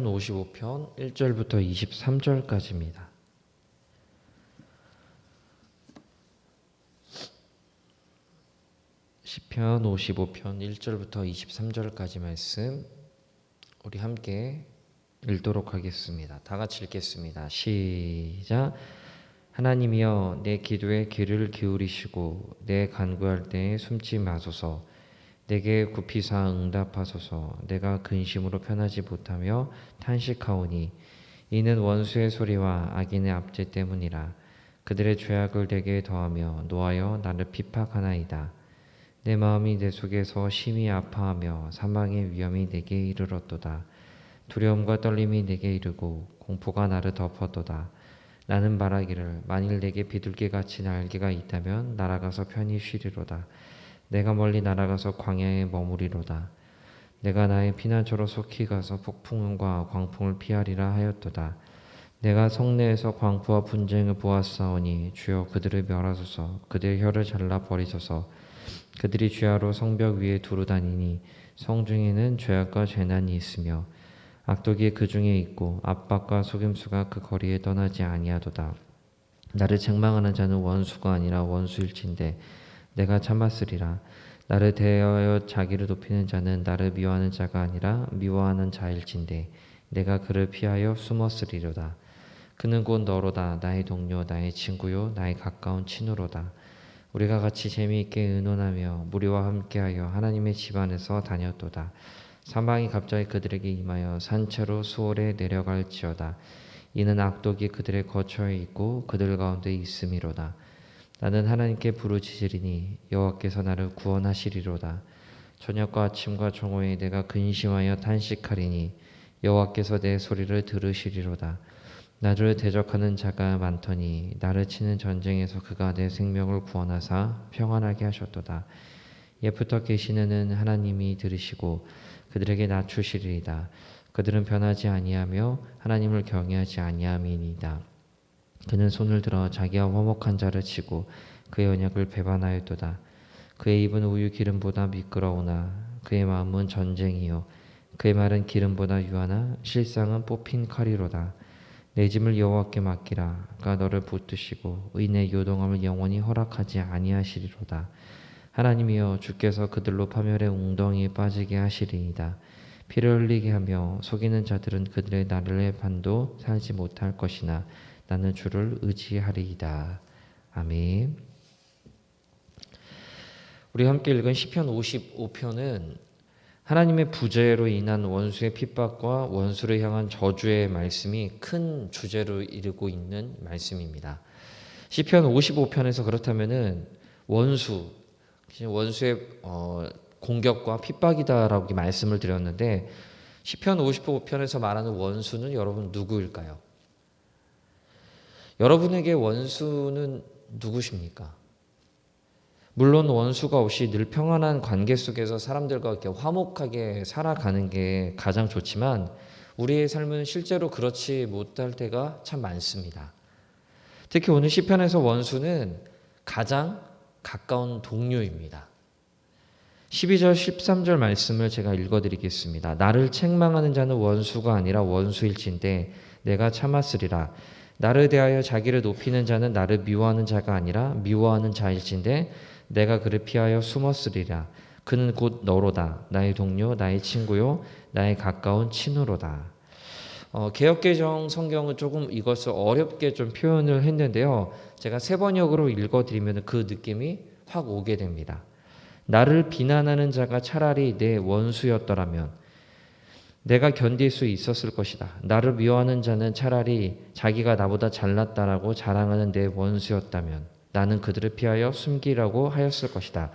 55편 1절부터 23절까지입니다. 시편 55편 1절부터 23절까지 말씀 우리 함께 읽도록 하겠습니다. 다 같이 읽겠습니다. 시작. 하나님이여 내 기도에 귀를 기울이시고 내 간구할 때에 숨지 마소서. 내게 굽히사 응답하소서. 내가 근심으로 편하지 못하며 탄식하오니 이는 원수의 소리와 악인의 압제 때문이라. 그들의 죄악을 내게 더하며 노하여 나를 핍박하나이다. 내 마음이 내 속에서 심히 아파하며 사망의 위험이 내게 이르렀도다. 두려움과 떨림이 내게 이르고 공포가 나를 덮었도다. 나는 말하기를 만일 내게 비둘기같이 날개가 있다면 날아가서 편히 쉬리로다. 내가 멀리 날아가서 광야에 머무리로다. 내가 나의 피난처로 속히 가서 폭풍과 광풍을 피하리라 하였도다. 내가 성내에서 광부와 분쟁을 보았사오니 주여 그들을 멸하소서. 그들의 혀를 잘라 버리소서. 그들이 죄하로 성벽 위에 두루 다니니 성중에는 죄악과 재난이 있으며 악독이 그 중에 있고 압박과 속임수가 그 거리에 떠나지 아니하도다. 나를 책망하는 자는 원수가 아니라 원수일진데 내가 참았으리라. 나를 대하여 자기를 높이는 자는 나를 미워하는 자가 아니라 미워하는 자일진데 내가 그를 피하여 숨었으리로다. 그는 곧 너로다. 나의 동료, 나의 친구요, 나의 가까운 친우로다. 우리가 같이 재미있게 의논하며 무리와 함께하여 하나님의 집 안에서 다녔도다. 사망이 갑자기 그들에게 임하여 산채로 수월에 내려갈지어다. 이는 악독이 그들의 거처에 있고 그들 가운데 있음이로다. 나는 하나님께 부르짖으리니 여호와께서 나를 구원하시리로다. 저녁과 아침과 정오에 내가 근심하여 탄식하리니 여호와께서 내 소리를 들으시리로다. 나를 대적하는 자가 많더니 나를 치는 전쟁에서 그가 내 생명을 구원하사 평안하게 하셨도다. 옛부터 계시는 하나님이 들으시고 그들에게 낮추시리이다. 그들은 변하지 아니하며 하나님을 경외하지 아니함이니이다. 그는 손을 들어 자기와 화목한 자를 치고 그의 언약을 배반하였도다. 그의 입은 우유 기름보다 미끄러우나 그의 마음은 전쟁이요 그의 말은 기름보다 유하나 실상은 뽑힌 칼이로다. 내 짐을 여호와께 맡기라. 그가 너를 붙드시고 의인의 요동함을 영원히 허락하지 아니하시리로다. 하나님이여 주께서 그들로 파멸의 웅덩이에 빠지게 하시리이다. 피를 흘리게 하며 속이는 자들은 그들의 나를 반도 살지 못할 것이나 나는 주를 의지하리이다. 아멘. 우리 함께 읽은 시편 55편은 하나님의 부재로 인한 원수의 핍박과 원수를 향한 저주의 말씀이 큰 주제로 이루고 있는 말씀입니다. 시편 55편에서 그렇다면은 원수의 공격과 핍박이다라고 말씀을 드렸는데 시편 55편에서 말하는 원수는 여러분 누구일까요? 여러분에게 원수는 누구십니까? 물론 원수가 없이 늘 평안한 관계 속에서 사람들과 이렇게 화목하게 살아가는 게 가장 좋지만 우리의 삶은 실제로 그렇지 못할 때가 참 많습니다. 특히 오늘 시편에서 원수는 가장 가까운 동료입니다. 12절 13절 말씀을 제가 읽어드리겠습니다. 나를 책망하는 자는 원수가 아니라 원수일진데 내가 참았으리라. 나를 대하여 자기를 높이는 자는 나를 미워하는 자가 아니라 미워하는 자일진데 내가 그를 피하여 숨었으리라. 그는 곧 너로다. 나의 동료, 나의 친구요, 나의 가까운 친우로다. 개역개정 성경은 조금 이것을 어렵게 좀 표현을 했는데요. 제가 새 번역으로 읽어드리면 그 느낌이 확 오게 됩니다. 나를 비난하는 자가 차라리 내 원수였더라면 내가 견딜 수 있었을 것이다. 나를 미워하는 자는 차라리 자기가 나보다 잘났다라고 자랑하는 내 원수였다면 나는 그들을 피하여 숨기라고 하였을 것이다.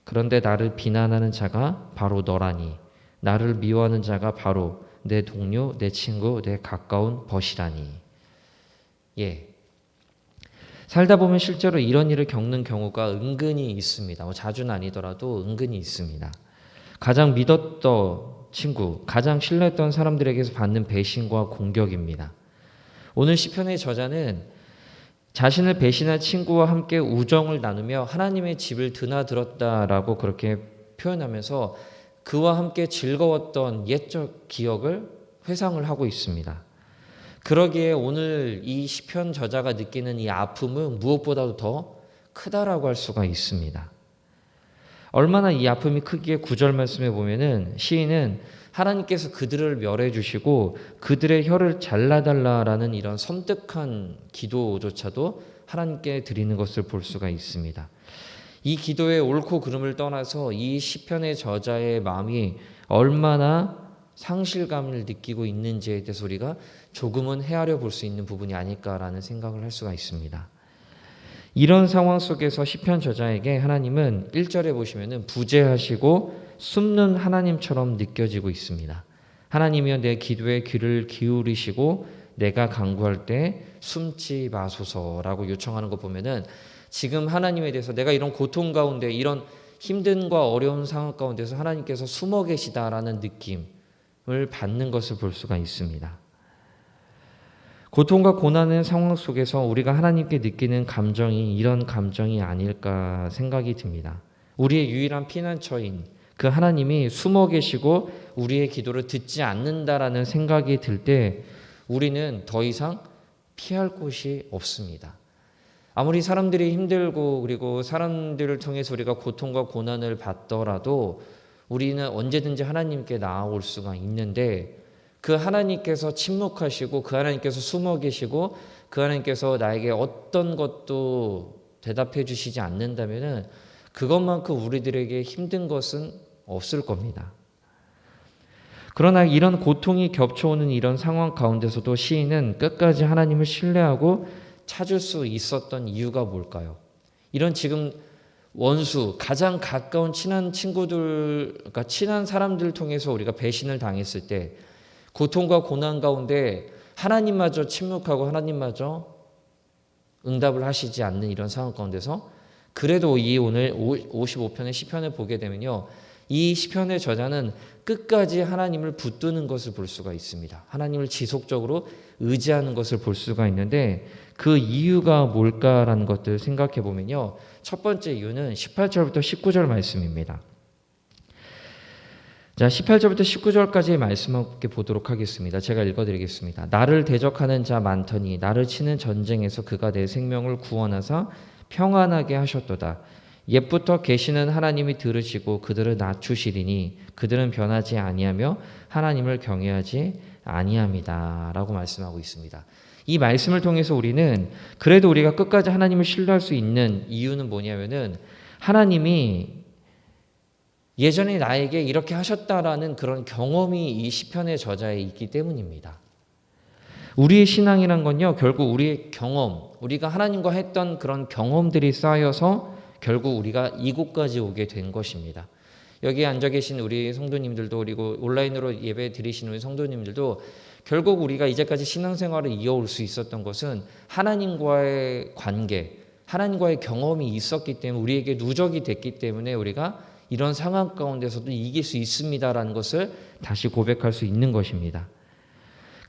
그런데 나를 비난하는 자가 바로 너라니 나를 미워하는 자가 바로 내 동료, 내 친구, 내 가까운 벗이라니. 살다 보면 실제로 이런 일을 겪는 경우가 은근히 있습니다. 자주는 아니더라도 은근히 있습니다. 가장 믿었던 친구, 가장 신뢰했던 사람들에게서 받는 배신과 공격입니다. 오늘 시편의 저자는 자신을 배신한 친구와 함께 우정을 나누며 하나님의 집을 드나들었다라고 그렇게 표현하면서 그와 함께 즐거웠던 옛적 기억을 회상을 하고 있습니다. 그러기에 오늘 이 시편 저자가 느끼는 이 아픔은 무엇보다도 더 크다라고 할 수가 있습니다. 얼마나 이 아픔이 크기에 9절 말씀에 보면은 시인은 하나님께서 그들을 멸해 주시고 그들의 혀를 잘라달라라는 이런 섬뜩한 기도조차도 하나님께 드리는 것을 볼 수가 있습니다. 이 기도의 옳고 그름을 떠나서 이 시편의 저자의 마음이 얼마나 상실감을 느끼고 있는지에 대해서 우리가 조금은 헤아려 볼 수 있는 부분이 아닐까라는 생각을 할 수가 있습니다. 이런 상황 속에서 시편 저자에게 하나님은 1절에 보시면은 부재하시고 숨는 하나님처럼 느껴지고 있습니다. 하나님이여 내 기도에 귀를 기울이시고 내가 간구할 때 숨지 마소서라고 요청하는 거 보면은 지금 하나님에 대해서 내가 이런 고통 가운데 이런 힘든과 어려운 상황 가운데서 하나님께서 숨어 계시다라는 느낌을 받는 것을 볼 수가 있습니다. 고통과 고난의 상황 속에서 우리가 하나님께 느끼는 감정이 이런 감정이 아닐까 생각이 듭니다. 우리의 유일한 피난처인 그 하나님이 숨어 계시고 우리의 기도를 듣지 않는다라는 생각이 들 때 우리는 더 이상 피할 곳이 없습니다. 아무리 사람들이 힘들고 그리고 사람들을 통해서 우리가 고통과 고난을 받더라도 우리는 언제든지 하나님께 나아올 수가 있는데 그 하나님께서 침묵하시고 그 하나님께서 숨어 계시고 그 하나님께서 나에게 어떤 것도 대답해 주시지 않는다면 그것만큼 우리들에게 힘든 것은 없을 겁니다. 그러나 이런 고통이 겹쳐오는 이런 상황 가운데서도 시인은 끝까지 하나님을 신뢰하고 찾을 수 있었던 이유가 뭘까요? 이런 지금 원수, 가장 가까운 친한 친구들, 그러니까 친한 사람들 통해서 우리가 배신을 당했을 때 고통과 고난 가운데 하나님마저 침묵하고 하나님마저 응답을 하시지 않는 이런 상황 가운데서 그래도 이 오늘 55편의 시편을 보게 되면요. 이 시편의 저자는 끝까지 하나님을 붙드는 것을 볼 수가 있습니다. 하나님을 지속적으로 의지하는 것을 볼 수가 있는데 그 이유가 뭘까라는 것들 생각해 보면요. 첫 번째 이유는 18절부터 19절 말씀입니다. 자, 18절부터 19절까지의 말씀 함께 보도록 하겠습니다. 제가 읽어드리겠습니다. 나를 대적하는 자 많더니 나를 치는 전쟁에서 그가 내 생명을 구원하사 평안하게 하셨도다. 옛부터 계시는 하나님이 들으시고 그들을 낮추시리니 그들은 변하지 아니하며 하나님을 경외하지 아니함이다 라고 말씀하고 있습니다. 이 말씀을 통해서 우리는 그래도 우리가 끝까지 하나님을 신뢰할 수 있는 이유는 뭐냐면은 하나님이 예전에 나에게 이렇게 하셨다라는 그런 경험이 이 시편의 저자에 있기 때문입니다. 우리의 신앙이란 건요, 결국 우리의 경험, 우리가 하나님과 했던 그런 경험들이 쌓여서 결국 우리가 이곳까지 오게 된 것입니다. 여기 앉아 계신 우리 성도님들도 그리고 온라인으로 예배 드리시는 우리 성도님들도 결국 우리가 이제까지 신앙생활을 이어올 수 있었던 것은 하나님과의 관계, 하나님과의 경험이 있었기 때문에 우리에게 누적이 됐기 때문에 우리가 이런 상황 가운데서도 이길 수 있습니다라는 것을 다시 고백할 수 있는 것입니다.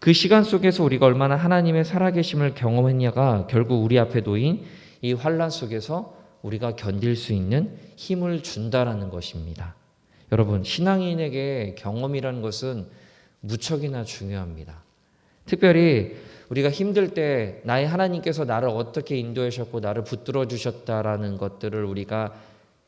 그 시간 속에서 우리가 얼마나 하나님의 살아계심을 경험했냐가 결국 우리 앞에 놓인 이 환난 속에서 우리가 견딜 수 있는 힘을 준다라는 것입니다. 여러분, 신앙인에게 경험이라는 것은 무척이나 중요합니다. 특별히 우리가 힘들 때 나의 하나님께서 나를 어떻게 인도해 주셨고 나를 붙들어 주셨다라는 것들을 우리가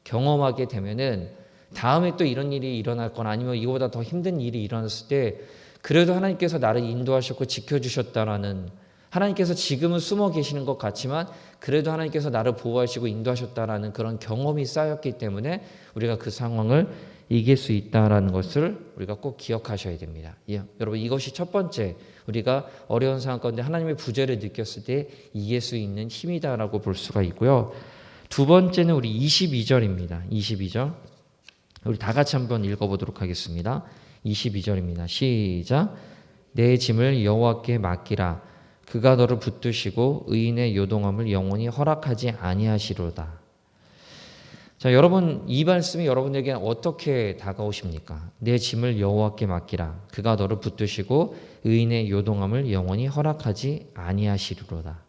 경험하게 되면은 다음에 또 이런 일이 일어날 거나 아니면 이거보다 더 힘든 일이 일어났을 때 그래도 하나님께서 나를 인도하셨고 지켜주셨다라는 하나님께서 지금은 숨어 계시는 것 같지만 그래도 하나님께서 나를 보호하시고 인도하셨다라는 그런 경험이 쌓였기 때문에 우리가 그 상황을 이길 수 있다라는 것을 우리가 꼭 기억하셔야 됩니다. 예, 여러분 이것이 첫 번째 우리가 어려운 상황 가운데 하나님의 부재를 느꼈을 때 이길 수 있는 힘이다라고 볼 수가 있고요. 두 번째는 우리 22절입니다. 22절. 우리 다 같이 한번 읽어보도록 하겠습니다. 22절입니다. 시작. 내 짐을 여호와께 맡기라. 그가 너를 붙드시고 의인의 요동함을 영원히 허락하지 아니하시로다. 자, 여러분 이 말씀이 여러분에게 어떻게 다가오십니까? 내 짐을 여호와께 맡기라. 그가 너를 붙드시고 의인의 요동함을 영원히 허락하지 아니하시리로다.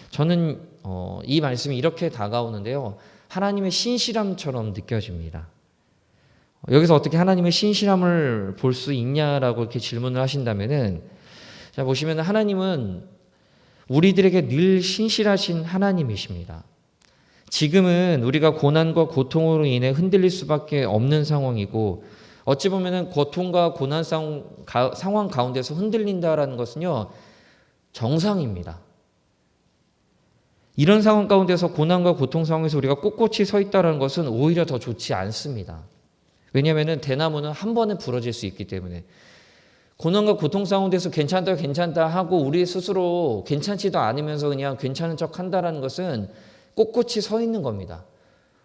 저는 이 말씀이 이렇게 다가오는데요. 하나님의 신실함처럼 느껴집니다. 여기서 어떻게 하나님의 신실함을 볼 수 있냐라고 이렇게 질문을 하신다면은, 자 보시면 하나님은 우리들에게 늘 신실하신 하나님이십니다. 지금은 우리가 고난과 고통으로 인해 흔들릴 수밖에 없는 상황이고, 어찌 보면은 고통과 고난 상황 가운데서 흔들린다라는 것은요, 정상입니다. 이런 상황 가운데서 고난과 고통 상황에서 우리가 꼿꼿이 서 있다는 것은 오히려 더 좋지 않습니다. 왜냐하면 대나무는 한 번에 부러질 수 있기 때문에. 고난과 고통 상황에서 괜찮다 하고 우리 스스로 괜찮지도 않으면서 그냥 괜찮은 척 한다는 것은 꼿꼿이 서 있는 겁니다.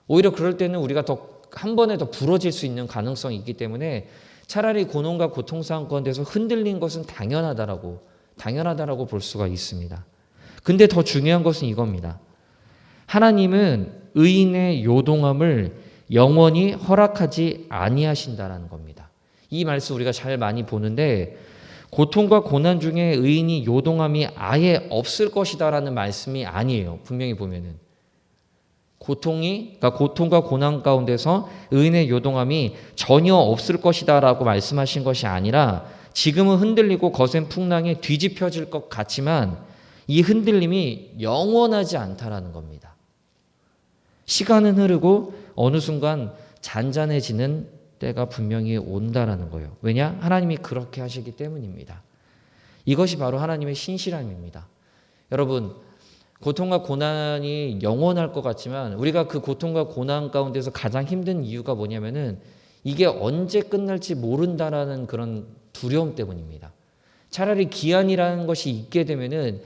오히려 그럴 때는 우리가 한 번에 더 부러질 수 있는 가능성이 있기 때문에 차라리 고난과 고통 상황 가운데서 흔들린 것은 당연하다라고 볼 수가 있습니다. 근데 더 중요한 것은 이겁니다. 하나님은 의인의 요동함을 영원히 허락하지 아니하신다라는 겁니다. 이 말씀 우리가 잘 많이 보는데, 고통과 고난 중에 의인이 요동함이 아예 없을 것이다라는 말씀이 아니에요. 분명히 보면은 그러니까 고통과 고난 가운데서 의인의 요동함이 전혀 없을 것이다라고 말씀하신 것이 아니라, 지금은 흔들리고 거센 풍랑에 뒤집혀질 것 같지만 이 흔들림이 영원하지 않다라는 겁니다. 시간은 흐르고 어느 순간 잔잔해지는 때가 분명히 온다라는 거예요. 왜냐? 하나님이 그렇게 하시기 때문입니다. 이것이 바로 하나님의 신실함입니다. 여러분, 고통과 고난이 영원할 것 같지만 우리가 그 고통과 고난 가운데서 가장 힘든 이유가 뭐냐면은 이게 언제 끝날지 모른다라는 그런 두려움 때문입니다. 차라리 기한이라는 것이 있게 되면은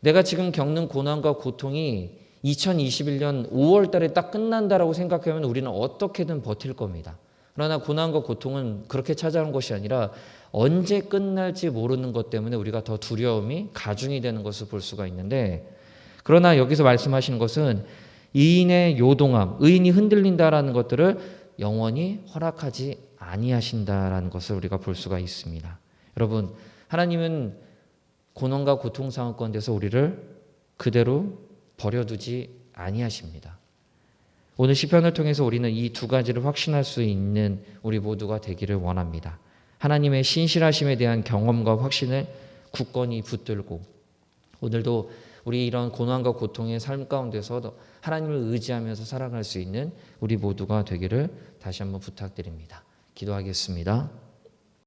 내가 지금 겪는 고난과 고통이 2021년 5월 달에 딱 끝난다라고 생각하면 우리는 어떻게든 버틸 겁니다. 그러나 고난과 고통은 그렇게 찾아오는 것이 아니라 언제 끝날지 모르는 것 때문에 우리가 더 두려움이 가중이 되는 것을 볼 수가 있는데, 그러나 여기서 말씀하시는 것은 의인의 요동함, 의인이 흔들린다라는 것들을 영원히 허락하지 아니하신다라는 것을 우리가 볼 수가 있습니다. 여러분, 하나님은 고난과 고통 상황 가운데서 우리를 그대로 버려두지 아니하십니다. 오늘 시편을 통해서 우리는 이 두 가지를 확신할 수 있는 우리 모두가 되기를 원합니다. 하나님의 신실하심에 대한 경험과 확신을 굳건히 붙들고, 오늘도 우리 이런 고난과 고통의 삶 가운데서 하나님을 의지하면서 살아갈 수 있는 우리 모두가 되기를 다시 한번 부탁드립니다. 기도하겠습니다.